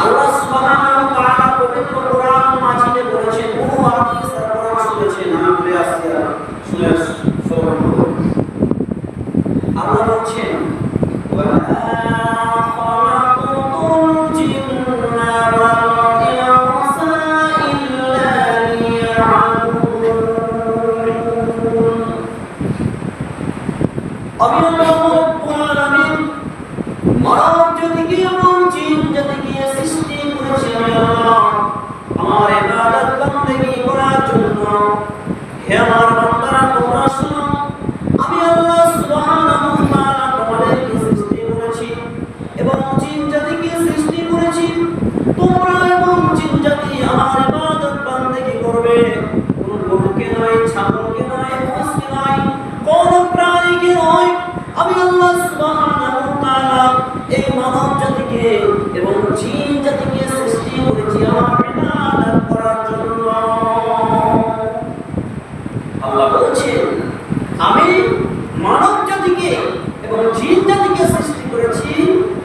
আল্লাহ সুবহানাহু ওয়া তাআলা পবিত্র কোরআন মাজিদে বলেছেন, ও হাদিস আর কোরআন শুনেছেন, আমি বলে আসছি শুনে শ্রবণ করুন। আল্লাহ বলছেন, ওয়া খালাকুতুল জিন্না ওয়াল ইনসা ইল্লা লিয়াবুদুন। আমি আল্লাহ রাব্বুল আলামিন মানব জাতিকে এবং জিন জাতিকে সৃষ্টি করেছি আমি আল্লাহ আমার ইবাদত বندگی করার জন্য। হে আমার বান্দারা, তোমরা শুনো, আমি আল্লাহ সুবহানাহু ওয়া তাআলা তোমাদেরকে সৃষ্টি করেছি এবং জিন জাতিকে সৃষ্টি করেছি। তোমরা এবং জিন জাতি আমার ইবাদত বندگی করবে। কোন গরুকে নয়, ছাগলকে নয়, হাঁসকে নয়, কোন প্রাণীকে নয়। আমি আল্লাহ সুবহানাহু ওয়া তাআলা এই মানব জাতিকে এবং জিন জাতিকে সৃষ্টি করেছি আমার ইবাদত করার জন্য। আল্লাহ বলছেন, আমি মানব জাতিকে এবং জিন জাতিকে সৃষ্টি করেছি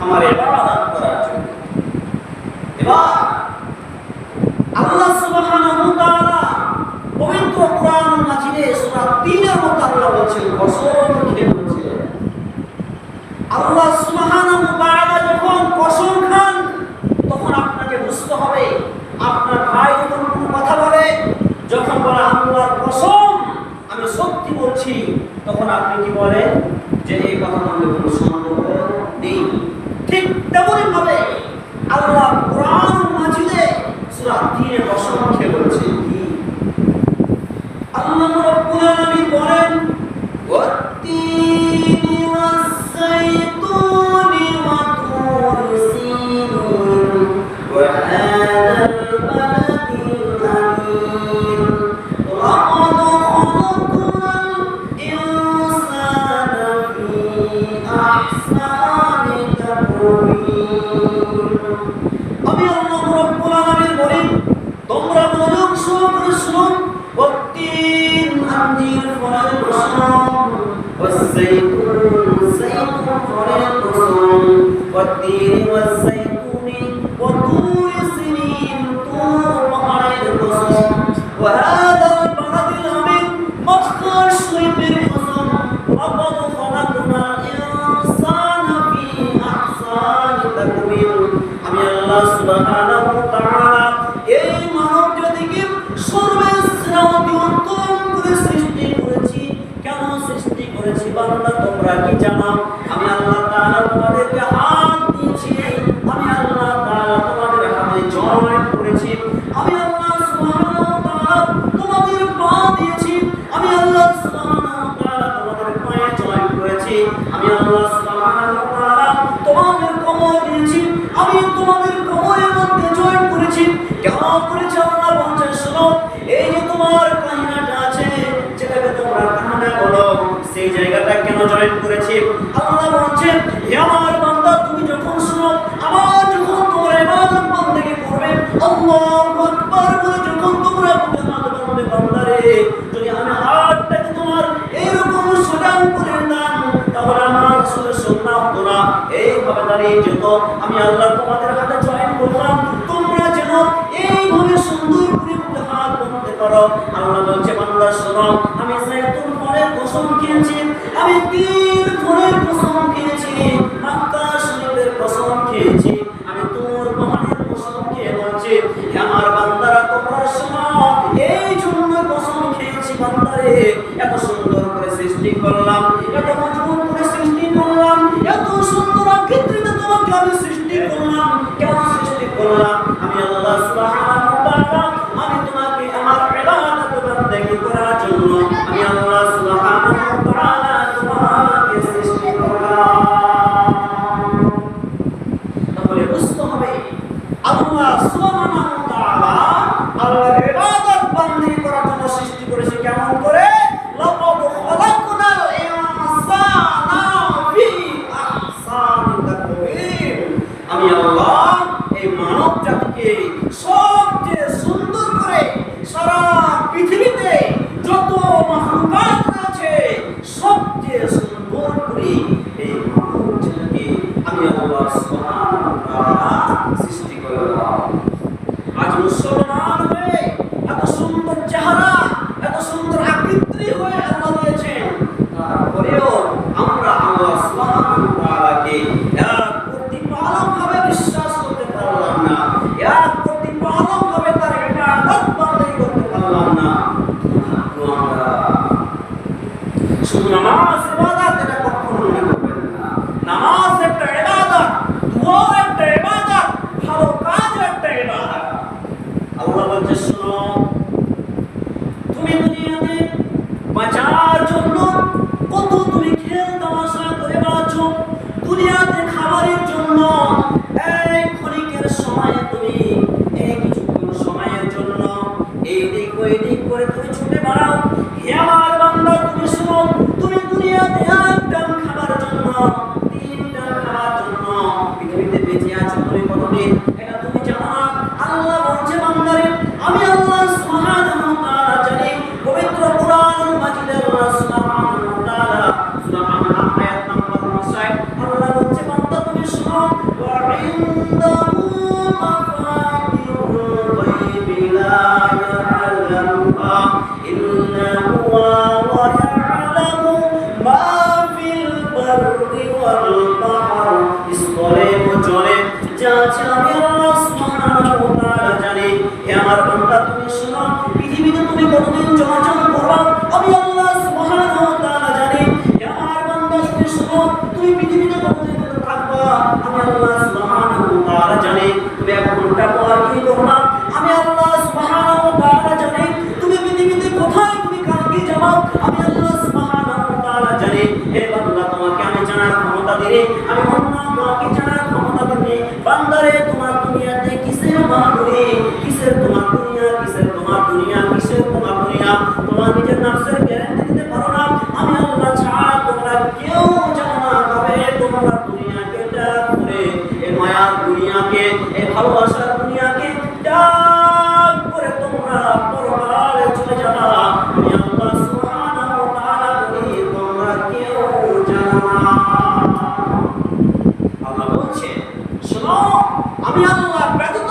আমার ইবাদত করার জন্য। এবার আল্লাহ সুবহানাহু ওয়া তাআলা পবিত্র কোরআন মাজিদে সূরা ৩ এর মধ্যে আল্লাহ বলছেন, কসম খেয়ে বলছেন, আল্লাহ সুবহানাহু ওয়া তাআলা যখন কসম খান তখন আপনাকে বুঝতে হবে, আপনার ভাই যখন কোনো কথা বলে, যখন বলে আল্লাহর কসম আমি সত্যি বলছি, তখন আপনি কি বলেন যে এই কথা বললে কোনো সন্দেহ নেই। ঠিক তেমনি ভাবে আল্লাহ কোরআন মাজিদে সূরা ৩ এর কসম খেয়ে বলছেন কি, আল্লাহ রাব্বুল আলামিন বলেন, ওয়াত-তিনি ওয়াস-সাইতুনি ওয়া তুর সিনিন ওয়া হাদাল বালাদিল আমিন লাকাদ খালাকনাল ইনসানা ফি আহসানি তাকওয়িম। আমি আল্লাহ রাব্বুল আলামিন বলি, তোমরা মনোযোগ সহকারে শুনো, ওয়াত-তিন আঞ্জির ফলের কসম, ওয়াস-সাইতুন সাইতুন ফলের কসম, ওয়াত-তিনি ওয়াস-সাইতুনি ওয়া তুর সিনিন তুর পাহাড়ের কসম, ওয়া হাদাল বালাদিল আমিন মক্কার শরীফের কসম, লাকাদ খালাকনাল ইনসানা ফি আহসানি তাকওয়িম। আমি আল্লাহ সুবহানাহু ওয়া তাআলা এই মানব জাতিকে সর্বশ্রেষ্ঠ উত্তম করে সৃষ্টি করেছি। কেন সৃষ্টি করেছি বান্দা, তোমরা কি জানো? আমি আল্লাহ তাআলা তোমাদেরকে হাত দিয়েছি, আমি আল্লাহ তাআলা তোমাদের হাতে জয়েন্ট করেছি, আমি আল্লাহ সুবহানাহু ওয়া তাআলা তোমাদের পা দিয়েছি, আমি আল্লাহ সুবহানাহু ওয়া তাআলা তোমাদের পায়ে জয়েন্ট করেছি, আমি আল্লাহ সুবহানাহু ওয়া তাআলা তোমাদের কোমর দিয়েছি, আমি তোমাদের কোমরের মধ্যে জয়েন্ট করেছি। কেন করেছি আল্লাহ বলছেন, শোনো, এই যে তোমার কাহিনাটা আছে, যেটাকে তোমরা কাহিনা বলো, সেই জায়গাটা কেন জয়েন্ট করেছি? আল্লাহ বলছেন, হে আমার বান্দা, তুমি যখন শোনো, আমার যখন তোমরা ইবাদত বندگی করবে, আল্লাহু আকবার বলে যখন তোমরা ইবাদত করবে বান্দারে, যদি আমি হাতটাকে তোমার এরকম সোজা করে দিতাম, তাহলে আমার আসলে সুন্নাহ হতো না, এইভাবে দাঁড়িয়ে যেত। আমি আল্লাহ তোমাদের হাতে জয়েন করলাম, তোমরা যেন এইভাবে সুন্দর করে হাত করতে পারো। আল্লাহ বলছে, বান্দা শোনো, আমি যাইতুন ফলের কসম খেয়েছি, আমি তিন ফলের কসম খেয়েছি, মক্কা শরীফের কসম খেয়েছি, আমি তুর পাহাড়ের কসম খেয়ে বলছি, হে আমার বান্দারা তোমরা শোনো, এই জন্য কসম খেয়েছি বান্দারে, এত সুন্দর করে সৃষ্টি করলাম, এত মজবুত করে সৃষ্টি করলাম, এত সুন্দর আকৃতিতে তোমাকে আমি সৃষ্টি করলাম। কেন সৃষ্টি করলাম? আমি আল্লাহ সুবহানাহু ওয়া তাআলা আমি তোমাকে আমার ইবাদত বندگی করার জন্য আমি আল্লাহ সুবহানাহু ওয়া তাআলা তোমাকে সৃষ্টি করলাম। তাহলে বুঝতে হবে আল্লাহ সুবহানাহু ওয়া তাআলা আল্লাহর ইবাদত বندگی করার জন্য সৃষ্টি করেছে। কেমন করে? লাকাদ খালাকনাল ইনসানা ফি আহসানি তাকওয়িম। আমি আল্লাহ এই মানব জাতিকে সবচেয়ে সুন্দর করে সারা পৃথিবীতে যত মাখলুকাত আছে সবচেয়ে সুন্দর করে এই মানব জাতিকে আমি আল্লাহ সুবহানাহু ওয়া তাআলা সৃষ্টি করলাম। নামাজ ইবাদত, এটা কখনো মনে করবেন না। নামাজ একটা ইবাদত, দোয়া একটা ইবাদত, ভালো কাজ একটা ইবাদত। আল্লাহ বলছে শোনো, তুমি দুনিয়াতে বাঁচার জন্য কত তুমি খেল তামাশা করে বাঁচো, দুনিয়াতে খাবারের জন্য এই ক্ষণিকের সময়ে তুমি এই কিছুক্ষণ সময়ের জন্য এই দিক ওই দিক করে তুমি ছুটে বেড়াও। হে আমার বান্দা, তুমি শোনো, তুমি দুনিয়াতে এক টান খাবার জন্য, তিন টান খাবার জন্য পৃথিবীতে বেঁচে আছো তুমি কতদিন এটা তুমি জানো না। আল্লাহ বলছে বান্দারে, আমি আল্লাহ সুবহানাহু ওয়া তাআলা জানি। পবিত্র কুরআন মাজিদের সুবহানাহু ওয়া তাআলা সূরা আয়াত নম্বর 59 আল্লাহ বলছে বান্দা তুমি শোনো, ওয়া ইনদাহু মাফাতিহুল গায়বি লা ইয়ালামুহা ইল্লা হুয়া ওয়া ইয়ালামু মা ফিল বাররি ওয়াল বাহর। স্তরে ও জলে যা আছে আমি আল্লাহ সুবহানাহু ওয়া তাআলা জানি। হে আমার বান্দা তুমি শোনো, পৃথিবীতে তুমি কতদিন চলাচল করবা আমি আল্লাহ সুবহানাহু ওয়া তাআলা জানি। হে আমার বান্দা তুমি শোনো, তুমি পৃথিবীতে কতদিন থাকবা আমি আল্লাহ সুবহানাহু ওয়া তাআলা জানি। তুমি এক ঘন্টা পর কি করবা আমি আল্লাহ সুবহানাহু ওয়া তাআলা জানি। তুমি পৃথিবীতে কোথায় তুমি কালকে যাবা আমি আল্লাহ সুবহানাহু ওয়া তাআলা জানি। হে বান্দা, তোমাকে আমি জানার ক্ষমতা দিই, আমি আল্লাহ তোমাকে জানার ক্ষমতা দিই। বান্দারে, তোমার দুনিয়াতে কিসের বাহাদুরি, কিসের তোমার দুনিয়া, কিসের তোমার দুনিয়া, কিসের তোমার দুনিয়া, তোমার নিজের নফসের গ্যারান্টি দিতে পারো না। আমি আল্লাহ ছাড়া তোমরা কেউ জানো না। তবে তোমরা দুনিয়াকে ত্যাগ করে, এই মায়ার দুনিয়াকে, এই ভালোবাসার দুনিয়াকে ত্যাগ করে তোমরা পরকালে চলে যাবা। আমি আল্লাহ সুবহানাহু ওয়া তাআলা বলি, তোমরা কেউ জানো না। আল্লাহ বলছে শোনো, আমি আল্লাহ ব্যতীত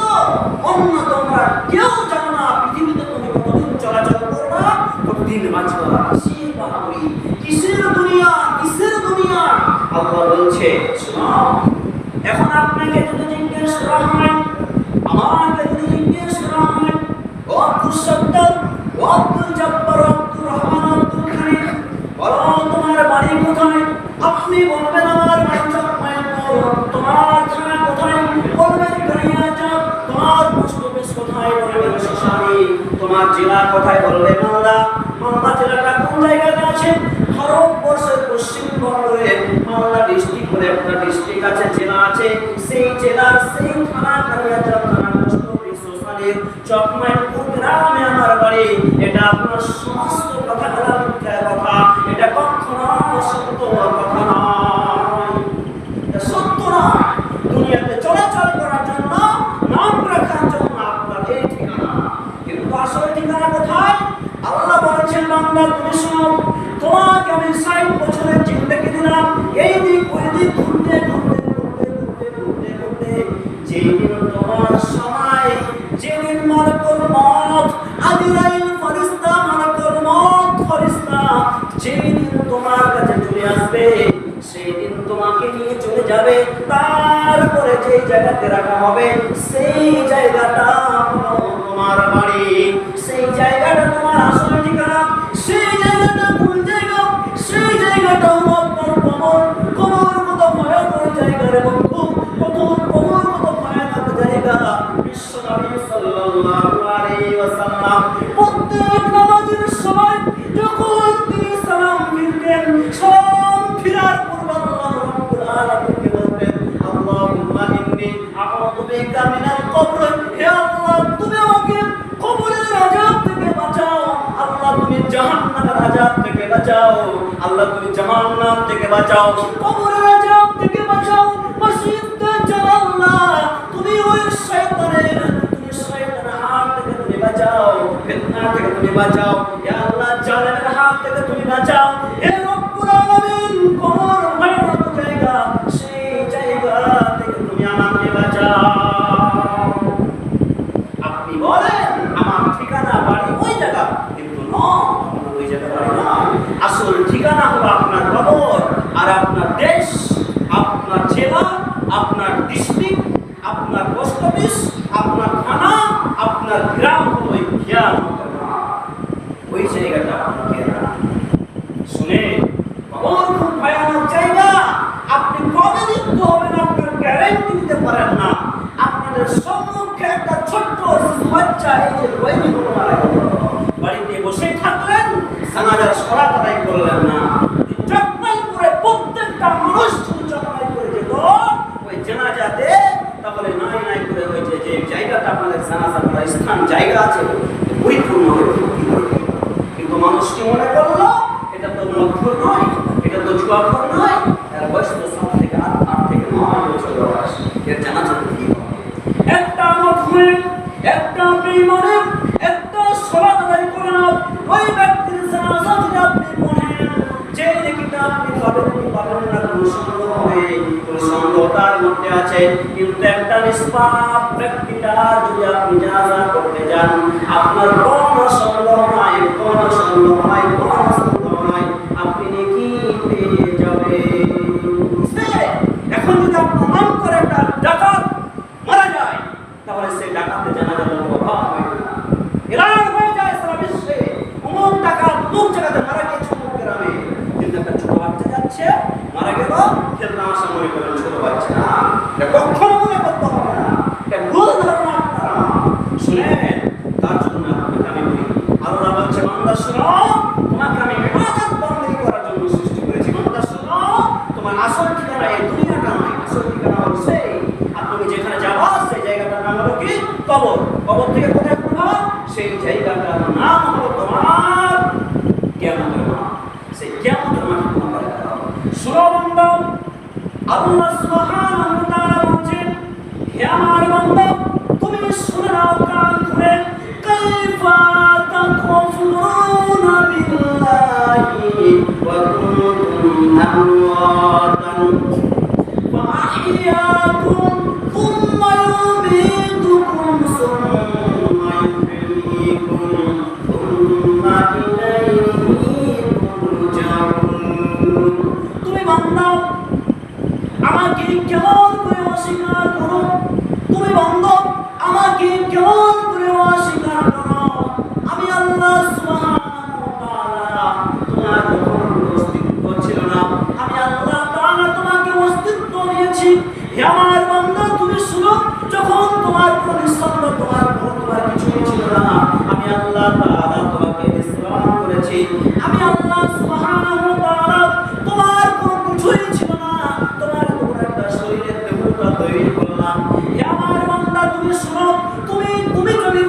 অন্য তোমরা কেউ জানো না পৃথিবীতে তুমি কতদিন চলাচল করবা, কতদিন বাঁচবা। কিসের বাহাদুরি, কিসের দুনিয়া, কিসের দুনিয়া। আল্লাহ বলছে শোনো, এখন আপনাকে যদি জিজ্ঞেস করা হয়, আমাকে যদি জিজ্ঞেস করা হয়, ও আব্দুল সত্তার, ও আব্দুল জব্বার, আব্দুর রহমান, আব্দুল খালিক, বলো তোমার বাড়ি কোথায়? আপনি বলবেন আমার বাড়ি চট্টগ্রাম। তোমার থানা কোথায়? বলবেন কালিয়াচক। তোমার পোস্ট অফিস কোথায়? বলবেন শ্মশানী। তোমার জেলা কোথায়? বলবে মালদা। মালদা জেলাটা কোন জায়গাতে আছে? ভারতবর্ষের পশ্চিমবঙ্গে মালদা ডিস্ট্রিক্ট বলে একটা ডিস্ট্রিক্ট আছে, জেলা আছে। সেই জেলার সেই থানা কালিয়াচক থানা, পোস্ট অফিস, শ্মশানী, চকমাইলপুর গ্রামে আমার বাড়ি। এটা আপনার সমস্ত কথাগুলো মিথ্যা কথা, এটা কখনো সত্য কথা নয়, এটা সত্য নয়। দুনিয়াতে চলাচল করার জন্য, নাম রাখার জন্য আপনার এই ঠিকানা, কিন্তু আসলে ঠিকানা কোথায়? আল্লাহ বলেছেন বান্দা তুমি শোনো, তোমাকে আমি 60 বছরের জিন্দেগি দিলাম, এই দিক ওই দিক ঘুরতে ঘুরতে ঘুরতে ঘুরতে ঘুরতে ঘুরতে যেদিন তোমার সময়, যেদিন মালাকুল মউত, আজরাইল ফেরেশতা, মালাকুল মউত ফেরেশতা যেদিন তোমার কাছে চলে আসবে, সেই দিন তোমাকে নিয়ে চলে যাবে। তারপরে যে জায়গাতে রাখা হবে সেই জায়গাটা তোমার বাড়ি, সেই জায়গাটা তোমার আসল ঠিকানা। সেই জায়গাটা কোন জায়গা? সেই জায়গাটা হলো আপনার কবর। কবর কত ভয়ানক জায়গা রে বন্ধু, কবর কত ভয়ানক জায়গা। বিশ্বনবী সাল্লাল্লাহু আলাইহি ওয়াসাল্লাম প্রত্যেক নামাজের সময় যখন তিনি সালাম ফিরতেন, সালাম ফিরার পূর্বে আল্লাহ রাব্বুল আলামিনকে বলতেন, আল্লাহুম্মা ইন্নী আউযু বিকা মিনাল কবর। হে আল্লাহ, তুমি আমাকে কবরের আযাব থেকে বাঁচাও। আল্লাহ, তুমি জাহান্নামের আযাব থেকে বাঁচাও। আল্লাহ, তুমি জাহান্নাম থেকে বাঁচাও, কবরের আযাব থেকে বাঁচাও। মসজিদে জানাল্লাহ, তুমি ওই শয়তানের হাত থেকে তুমি বাঁচাও, ফিতনা থেকে তুমি বাঁচাও। হে আল্লাহ, জালেমের হাত থেকে তুমি বাঁচাও। হে রব্বুল আলামিন, কবর ভয়ানক জায়গা, সেই জায়গা থেকে তুমি আমাকে বাঁচাও। আপনি বলেন আমার ঠিকানা বাড়ি ওই জায়গা, কিন্তু নয়, ওই জায়গা বাড়ি নয়। আসল ঠিকানা হলো আপনার কবর। আর আপনার দেশ, আপনার জেলা, আপনার ডিস্ট্রিক্ট, আপনার পোস্ট অফিস, আপনার থানা, আপনার গ্রাম হলো ওই কিয়ামতের মাঠ। ওই জায়গাটা আপনাকে শুনে বাচ্চা এই যে কয়েকদিন হলো মারা গেল, বাড়িতে বসে থাকলেন, জানাজার সলাত আদায় করলেন না। চকমাই করে প্রত্যেকটা মানুষ চকমাই করে যেত ওই জানাজাতে, তাহলে নাই নাই করে হয়েছে যে জায়গাটা আপনাদের জানাজা করার স্থান জায়গা আছে পরিপূর্ণ হয়ে কিন্তু মানুষ কি মনে করলো এটা তো মধ্যর নয়, এটা তো জুয়াঘর নয়, এর বয়স তো 7 থেকে 8 থেকে 9 বছর বয়স, এর জানাজা কি একটা মধ্যে একটা বেঈমানে একটা সালাত আদায় করে না, ওই ব্যক্তির জানাজা যদি আপনি পড়েন যে নেকিটা আপনি পাবেন কি পাবেন না কোনো সন্দেহ নেই, কোনো সন্দেহ তার মধ্যে আছে। কিন্তু একটা নিষ্পাপ ব্যক্তিটা যদি আপনি জানাজা করতে যান আপনার কোনো সন্দেহ নাই, কোনো সন্দেহ নাই, কোনো সন্দেহ নাই, আপনি নেকি পেয়ে যাবেন। এখন যদি আপনার নাম করে একটা ডাকাত মারা যায় তাহলে সেই ডাকাতে জানাজা অভাব হয় না, এলান হয়ে যায় সারা বিশ্বে অমুক ডাকাত অমুক জায়গাতে মারা গিয়েছে অমুক গ্রামে। কিন্তু একটা ছোট বাচ্চা যাচ্ছে মারা গেল, খেলনা আসা মনে করেন ছোট বাচ্চা না, এটা কখনো মনে করতে হবে না, এটা ভুল ধারণা আপনারা শুনেন। তার জন্য আপনাকে আমি বলি আল্লাহ বলছে বান্দা শুনো, তোমাকে আমি ইবাদত বন্দী করার জন্য সৃষ্টি করেছি। বান্দা শুনো, তোমার আসল ঠিকানা এই দুনিয়াটা নয়, আসল ঠিকানা হচ্ছে আপনি যেখানে যাবা সেই জায়গাটার নাম হলো কি কবর। কবর থেকে কোথায় উঠবা সেই জায়গাটার নাম হলো তোমার কিয়ামতের মাঠ। সেই কিয়ামতের মাঠে তোমাকে দাঁড়াতে হবে। শুনো বান্দা, আল্লাহ সুবহানাহু ওয়া তাআলা বলেন হে আমার বান্দা তুমি শুনে নাও কান খুলে, কাইফা তাকফুরুনা বিল্লাহি ওয়া কুনতুম আমওয়াতান فأحياكم ثم يميتكم ثم يحييكم ثم إليه ترجعون। তুমি বান্দা আমাকে কেমন করে অস্বীকার করো, তুমি বান্দা আমাকে কেমন করে অস্বীকার করো, আমি আল্লাহ সুবহানাহু ওয়া তাআলা তোমার কোনো অস্তিত্ব ছিল না, আমি আল্লাহ তাআলা তোমাকে অস্তিত্ব দিয়েছি। হে আমার বান্দা তুমি শুনো, যখন তোমার কোনো নিঃসন্দ তোমার কিছুই ছিল না, আমি আল্লাহ তাআলা তোমাকে বিশ্রাম করেছি, আমি আল্লাহ সুবহানাহু ওয়া তাআলা তোমার কোনো কিছুই ছিল না, তোমার কোনো একটা শরীরের দেহটা তৈরি করলাম। হে আমার বান্দা তুমি শুনো, তুমি যদি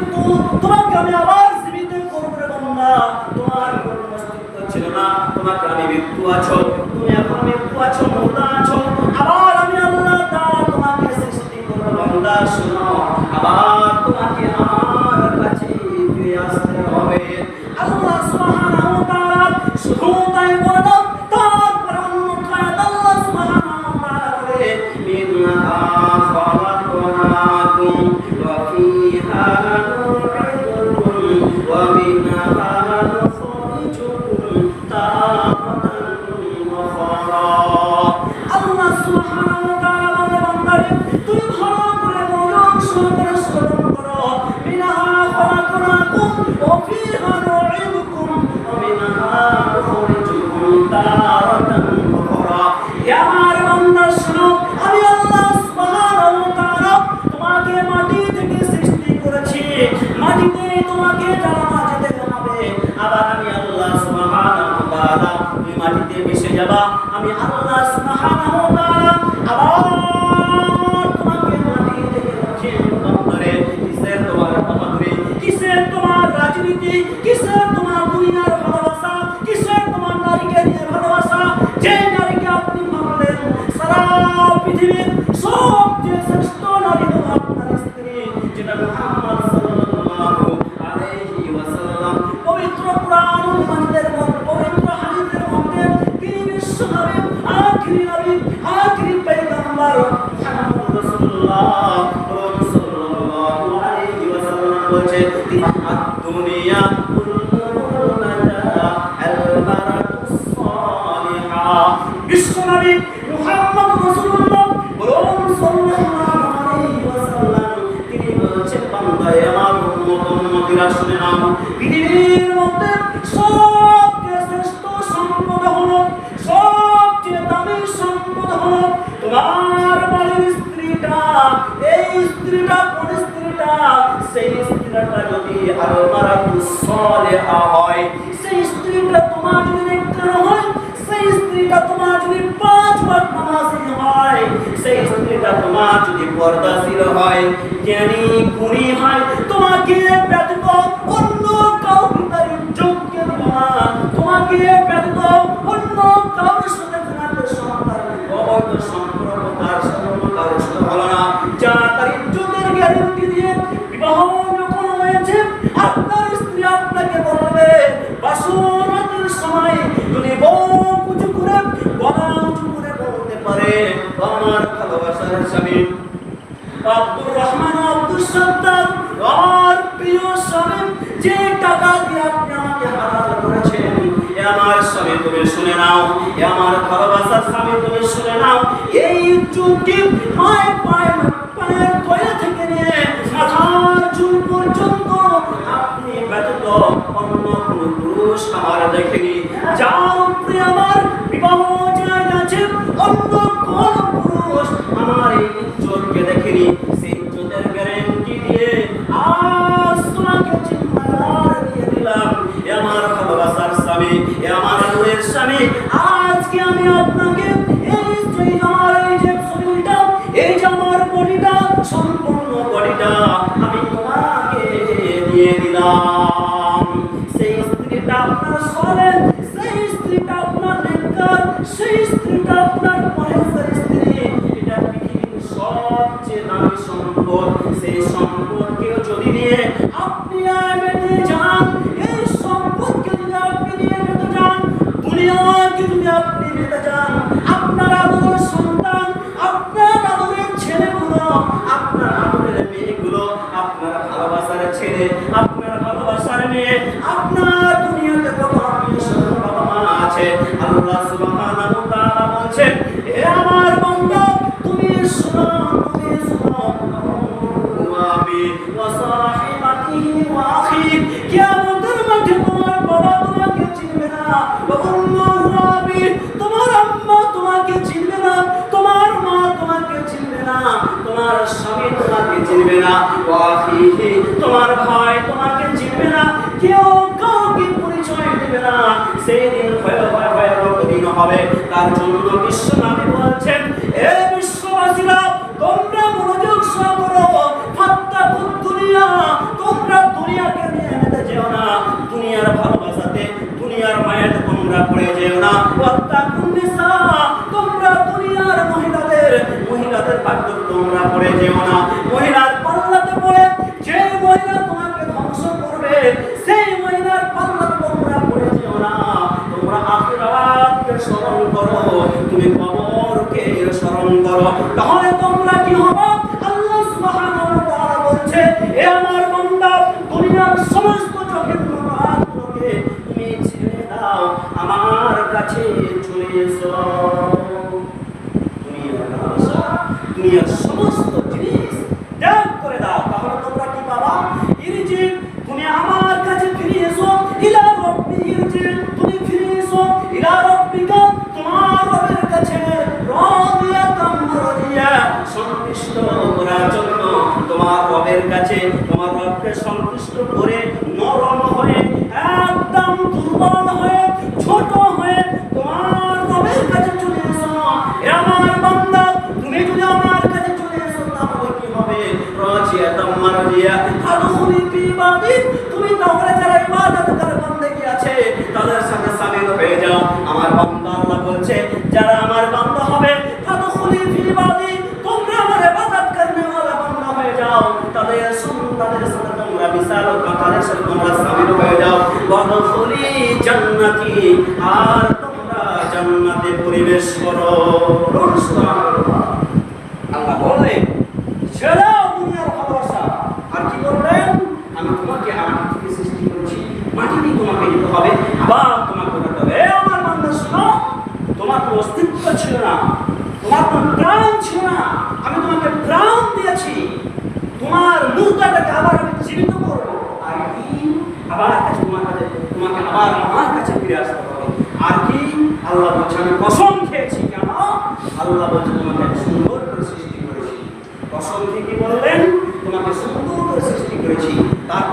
তোমাকে আমি আবার জীবিত করব রে বান্দা, তোমার কোনো অস্তিত্ব ছিল না, তোমাকে আমি মৃত্যু আছো, তুমি এখন মৃত্যু আছো, মুর্দা আছো, আবার আমি আল্লাহ তাআলা তোমাকে সৃষ্টি করব বান্দা শুনো, আবার তোমাকে আমার কাছে ফিরে আসতে হবে। আল্লাহ সুবহানাহু ওয়া তাআলা শুধু তাই বলে না, তারপর অন্যথায় আল্লাহ সুবহানাহু ওয়া তাআলা বলে মিনহা খালাকনাকুম ওয়া ফিহা নুঈদুকুম ওয়া মিনহা নুখরিজুকুম তারাতান উখরা। আল্লাহ সুবহানাহু ওয়া তাআলা বলে বান্দারে তুমি ভালো করে মনোযোগ সহকারে শ্রবণ করো, মিনহা খালাকনাকুম ওয়া ফিহা নুঈদুকুম ওয়া মিনহা নুখরিজুকুম তারাতান উখরা। হে আমার বান্দা শুনো, আমি আল্লাহ সুবহানাহু ওয়া তাআলা তোমাকে মাটি থেকে সৃষ্টি করেছি, মাটিতে তোমাকে জ্বালানো যেতে হবে, আবার আমি আল্লাহ সুবহানাহু ওয়া তাআলা তুমি মাটিতে মিশে যাবা, আমি আল্লাহ সুবহানাহু ওয়া তাআলা আবার তোমাকে মাটি থেকে উঠিয়ে অন্তরে কিসের তোমার বাহাদুরি, কিসের তোমার রাজনীতি, কিসের তোমার দুনিয়ার ভালোবাসা, কিসের তোমার নারীকে নিয়ে ভালোবাসা, যে নারীকে আপনি ভাবলেন সারা পৃথিবীর সবচেয়ে শ্রেষ্ঠ নারী হলো আপনার স্ত্রী, যেটা মুহাম্মদ সাল্লাল্লাহু আলাইহি ওয়াসাল্লাম পবিত্র কুরআন মাজিদের মধ্যে, পবিত্র হাদিসের মধ্যে তিনি বিশ্ব নবী, আখিরি নবী, আখিরি পয়গম্বর মুহাম্মদ রাসূলুল্লাহ সাল্লাল্লাহু আলাইহি ওয়াসাল্লাম বলেছেন দুনিয়া বিশ্ব নবী মুহাম্মদ রাসূলুল্লাহ সাল্লাল্লাহু আলাইহি ওয়াসাল্লাম তিনি বলেছেন বান্দা আমার উম্মতিরা শুনে নাও, পৃথিবীর মধ্যে সবচেয়ে শ্রেষ্ঠ সম্পদ হলো, সবচেয়ে দামি সম্পদ হলো তোমার বাড়ির স্ত্রীটা। এই স্ত্রীটা কোন স্ত্রীটা? সেই স্ত্রীটা যদি আল-মারাতুস সালিহা হয়, সেই স্ত্রীটা তোমার যদি নেককার হয়, সেই স্ত্রীটা তোমার যদি 5 ওয়াক্ত নামাজি হয়, সেই স্ত্রীটা তোমার যদি পর্দাশীল হয়, জ্ঞানী গুণী হয়, তোমাকে ব্যতীত অন্য কাউকে তার ইজ্জতকে দিবে না, তোমাকে ব্যতীত অন্য কারোর সাথে তোমাকে অবৈধ সম্পর্ক তার সাথে কারোর সাথে ভালো না। যা তার ইজ্জতের গ্যারান্টি দিয়ে বিবাহ যখন হয়েছে, আপনার স্ত্রী আপনাকে বলবে বাসরাতের সময় যদি বউ উঁচু করে গলা উঁচু করে বলতে পারে, আমার ভালোবাসার স্বামী আব্দুর রহমান আব্দুল সত্তার, আমার প্রিয় স্বামী, যে টাকা দিয়ে আপনি আমাকে হালাল করেছেন, এ আমার স্বামী তুমি শুনে নাও, এ আমার ভালোবাসার স্বামী তুমি শুনে নাও, এই চুক্তি পায়ের গলা থেকে নিয়ে মাথার চুল পর্যন্ত আপনি ব্যতীত অন্য কোনো পুরুষ আমার দেখেনি, যার উপরে আমার বিবাহ জায়েজ আছে, অন্য কোন পুরুষ আমার এই ইজ্জতকে দেখেনি। সেই ইজ্জতের গ্যারান্টি দিয়ে আজ তোমাকে জিম্মাদার দিয়ে দিলাম, এ আমার ভালোবাসার স্বামী, এ আমার নূরের স্বামী, আজকে আমি আপনাকে এই যে আমার এই যে শরীরটা, এই যে আমার বডিটা, সম্পূর্ণ বডিটা আমি তোমাকে দিয়ে দিলাম। সেই স্ত্রীটা আপনার সলেন, সেই স্ত্রীটা আপনার নেককার, সেই স্ত্রীটা আপনার পরেশের স্ত্রী, এটা পৃথিবীর সবচেয়ে দামি সম্পদ। সেই সম্পদকে যদি নিয়ে আপনি মেতে যান, এই সম্পদকে যদি আপনি নিয়ে মেতে যান, দুনিয়াকে যদি আপনি মেতে যান, আপনার আদরের সন্তান, আপনার আদরের ছেলেগুলো, আপনার আদরের মেয়েগুলো, আপনার ভালোবাসার ছেলে, আপনার ভালোবাসার মেয়ে, আপনার দুনিয়াতে কত আত্মীয় বাবা মা আছে, আল্লাহ সুবহানাহু ওয়া তাআলা বলছেন, হে আমার বান্দা তুমি শুনো, তুমি শুনো, আমি ওয়া সাহিবাতিহি ওয়া আখি, কিয়ামতের মাঠে তোমার বাবা তোমাকে চিনবে না, আমি তোমার আম্মা তোমাকে চিনবে না, তোমার মা তোমাকে চিনবে না, তোমার স্বামী তোমাকে চিনবে না, ওয়া আখিহি তোমার ভাই তোমাকে চিনবে না, কেউ কাউকে পরিচয় দেবে না। সেই দিন ভয়াবহ দিন হবে। তার জন্য বিশ্বনবী বলছেন, হে বিশ্ববাসীরা তোমরা মনোযোগ সহ করো, ফাত্তাকুদ দুনিয়া, তোমরা দুনিয়াকে নিয়ে মেতে যেও না, দুনিয়ার ভালোবাসাতে, দুনিয়ার মায়াতে তোমরা পড়ে যেও না, ওয়াত্তাকুন নিসা, তোমরা দুনিয়ার মহিলাদের পাঠ্য তোমরা পড়ে যেও না, মহিলার পাল্লাতে পড়ে যে মহিলা তোমাকে ধ্বংস করবে, সেই মহিলার পাল্লাতে তোমরা পড়ে যেও না, তোমরা আখিরাতকে স্মরণ করো, তুমি কবরকে স্মরণ করো, তাহলে তোমরা কি হবে? আল্লাহ সুবহানাহু ওয়া তাআলা বলছে, হে আমার বান্দা দুনিয়ার সমস্ত জগৎগুলোকে তুমি ছেড়ে দাও, আমার কাছে চলে এসো। দুনিয়ার সমস্ত জিনিস ত্যাগ করে দাও, তাহলে তোমরা কি পাবা? ইরজি, তুমি আমার কাছে ফিরে এসো, ইলা রাব্বি ইরজি, তুমি ফিরে এসো, ইলা রাব্বিকা, তোমার রবের কাছে, রাদিয়াতাম মারদিয়া, সন্তুষ্ট করার জন্য তোমার রবের কাছে, তোমার রবকে সন্তুষ্ট করে নরম হয়ে, একদম দুর্বল হয়ে, ছোট হয়ে তোমার রবের কাছে চলে এসো। এ আমার বান্দা তুমি যদি আমার কাছে চলে এসো, তাহলে কি হবে? রাজিয়াতাম মারদিয়া, আদখুলি ফি ইবাদি, তুমি তাহলে যারা ইবাদত করে বন্দেগী আছে তাদের সাথে শামিল হয়ে যাও। আমার বান্দা আল্লাহ বলছে, যারা আমার বান্দা হবে, আদখুলি ফি ইবাদি, তোমরা আমার ইবাদত করনে ওয়ালা বান্দা হয়ে যাও, তাদের সাথে তোমরা বিশাল তাদের সাথে তোমরা শামিল হয়ে যাও। ওয়াদখুলি জান্নাতি, আর তোমরা জান্নাতে প্রবেশ করো। আল্লাহ বললেন, ছেড়ে দুনিয়ার ভালোবাসা, আর কি বললেন? আমি তোমাকে আমার থেকে সৃষ্টি করেছি, মাটিতে তোমাকে যেতে হবে, আবার তোমাকে যেতে হবে। আমার বান্দা শোনো, তোমার কোনো অস্তিত্ব ছিল না, তোমার কোনো প্রাণ ছিল না, আমি তোমাকে প্রাণ দিয়েছি, তোমার মুর্দাটাকে আবার আমি জীবিত করবো, আর কি আবার তোমাকে আবার আমার কাছে ফিরে আসতে হবে। আর কি আল্লাহ বলছে, আমি কসম খেয়েছি, কেন? আল্লাহ বলছে তোমাকে সুন্দর করে সৃষ্টি করেছি। কসম থেকে বললেন, তোমাকে সুন্দর করে সৃষ্টি করেছি, তার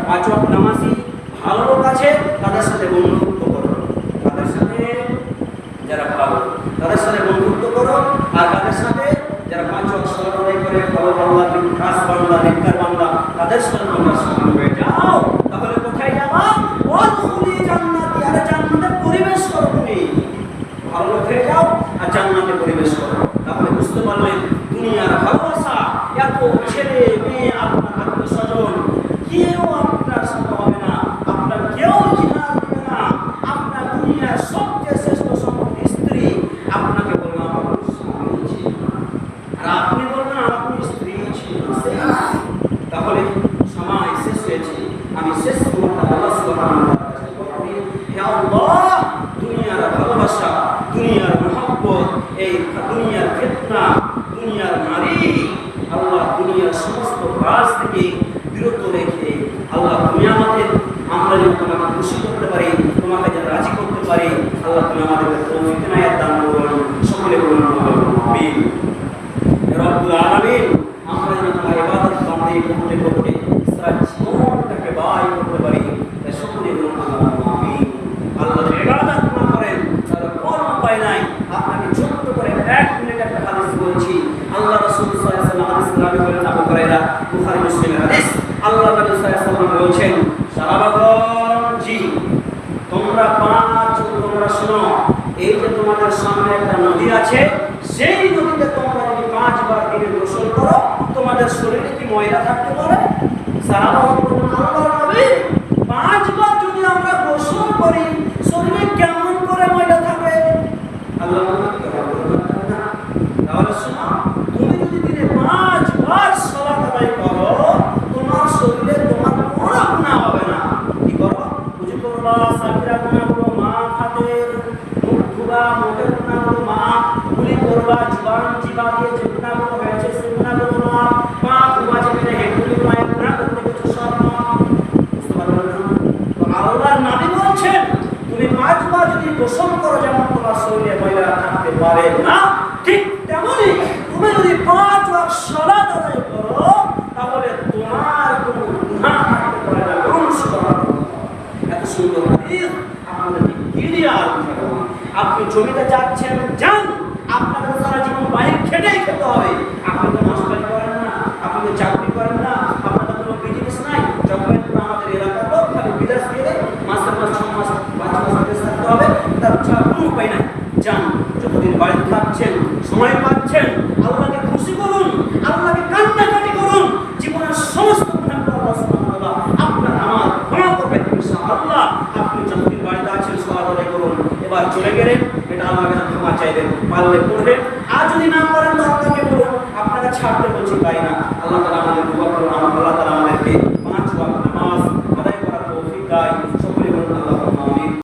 পাঁচ ওয়াক্ত নামাজি ভালো লোক আছে তাদের সাথে বন্ধুত্ব করো, তাদের সাথে যারা ভালো তাদের সাথে বন্ধুত্ব করো, আর তাদের সাথে যারা পাঁচ ওয়াক্ত সালাত আদায় করে ভালো বান্দা, খাস বান্দা, নেককার বান্দা, তাদের সাথে তোমরা সমান হয়ে যাও। তাহলে কোথায় যাবা? ওয়াদখুলি জান্নাতি, আর জান্নাতে প্রবেশ করো। তুমি ভালো লোক হয়ে যাও আর জান্নাতে প্রবেশ করো। তাহলে বুঝতে পারলেন দুনিয়ার ভালোবাসা, এত ছেলে মেয়ে, আপনার আত্মীয়স্বজন কেউ আপনার সাথে হবে না, আপনার কেউ চিনা হবে না। আপনার দুনিয়ার সবচেয়ে শ্রেষ্ঠ সম্পদ স্ত্রী, আপনাকে বলবে আমার স্বামী ছিল, আর আপনি বলবেন আমার কোনো স্ত্রী ছিল। তাহলে সময় শেষ হয়েছে, আমি শেষ করতে আল্লাহ সুবহানাহু ওয়া তাআলার কাছে বলি, হে আল্লাহ, দুনিয়ার ভালোবাসা, দুনিয়ার মহব্বত, এই দুনিয়ার ফিতনা, দুনিয়ার নারী, আল্লাহ দুনিয়ার সমস্ত কাজ থেকে বিরত রেখে আল্লাহ তুমি আমাদের, আমরা যেন তোমাকে খুশি করতে পারি, তোমাকে যেন রাজি করতে পারি, আল্লাহ তুমি আমাদেরকে তৌফিক ইনায়াত দান করুন। সকলে বলুন আমিন। রব্বুল আলামিন, আমরা যেন তোমার ইবাদত বান্দাই করতে করতে সারা জীবনটাকে ব্যয় করতে পারি, তাই সকলে বলুন আমিন। আল্লাহ যদি ইবাদত না করেন তাহলে কোনো উপায় নাই। আপনাকে ছোট্ট করে 1 মিনিট একটা হাদিস বলছি। আল্লাহ রাসূল সাল্লাল্লাহু আলাইহি ওয়াসাল্লাম হাদিস নবী বলেন, আবু হুরায়রা, বুখারী মুসলিমের হাদিস, আল্লাহ নবী সাল্লাল্লাহু আলাইহি ওয়াসাল্লাম বলেছেন, সাহাবাগণ জি তোমরা শোনো, এই যে তোমাদের সামনে একটা নদী আছে, সেই নদীতে তোমরা যদি 5 বার দিনে গোসল করো, তোমাদের শরীরে কি ময়লা থাকতে পারে? সাহাবাগণ বললেন, আল্লাহর নবী 5 বার যদি আমরা গোসল করি শরীরে কেমন করে ময়লা থাকে? আল্লাহ বললেন, তাহলে শোনো, তুমি যদি দিনে 5 বার সালাত আদায় করো, তোমার শরীরে তোমার কোনো গুনাহ হবে না। কি করো? ওযু করবা, সাকিরা গুনাহগুলো মাফ, হাতের মুখ ধোবা, মুখের গুনাহগুলো মাফ, কুলি করবা, জিবা দিয়ে যে গুনাহগুলো হয়েছে সেই গুনাহগুলো মাফ, পা ধোবা, যেখানে হেঁটুলি পায়ের গুনাহ করতে গেছো সব মাফ। বুঝতে পারলেন? তো আল্লাহর নবী বলছেন, তুমি 5 বার যদি গোসল করো, যেমন তোমার শরীরে ময়লা থাকতে পারে না, ঠিক তেমনি তুমি যদি 5 ওয়াক্ত সালাত আদায় করো, তাহলে তোমার কোনো গুনাহ থাকতে পারে না। এত সুন্দর হাদিস আপনাদেরকে ক্লিয়ার বুঝাবো। আপনি জমিতে যাচ্ছেন, যান, আপনাদের সারা জীবন বাইরে খেটেই খেতে হবে। আপনি তো মাস্টারি করেন না, আপনি তো চাকরি করেন না, আপনাদের কোনো বিজনেস নাই, যখন আমাদের এলাকার লোক খালি বিদেশ গেলে মাসের মাস 6 মাস 5 মাস বিদেশ থাকতে হবে, তার ছাড়া কোনো উপায় নাই। যান, যতদিন বাড়িতে থাকছেন, সময় পাচ্ছেন, আল্লাহকে খুশি করুন, আল্লাহকে কান্নাকাটি করুন, জীবনের সমস্ত গুনাহগুলো আল্লাহ সুবহানাহু ওয়া তাআলা আপনার আমার ক্ষমা করবেন ইনশাআল্লাহ। আপনি যতদিন বাড়িতে আছেন সালাত আদায় করুন, এবার চলে গেলেন, এটা আল্লাহর কাছে ক্ষমা চাইবেন, পারলে পড়বেন, আর যদি না পারেন তো আল্লাহকে বলুন, আপনাকে ছাড়তে বলছি তাই না, আল্লাহ তাআলা আমাদের দোয়া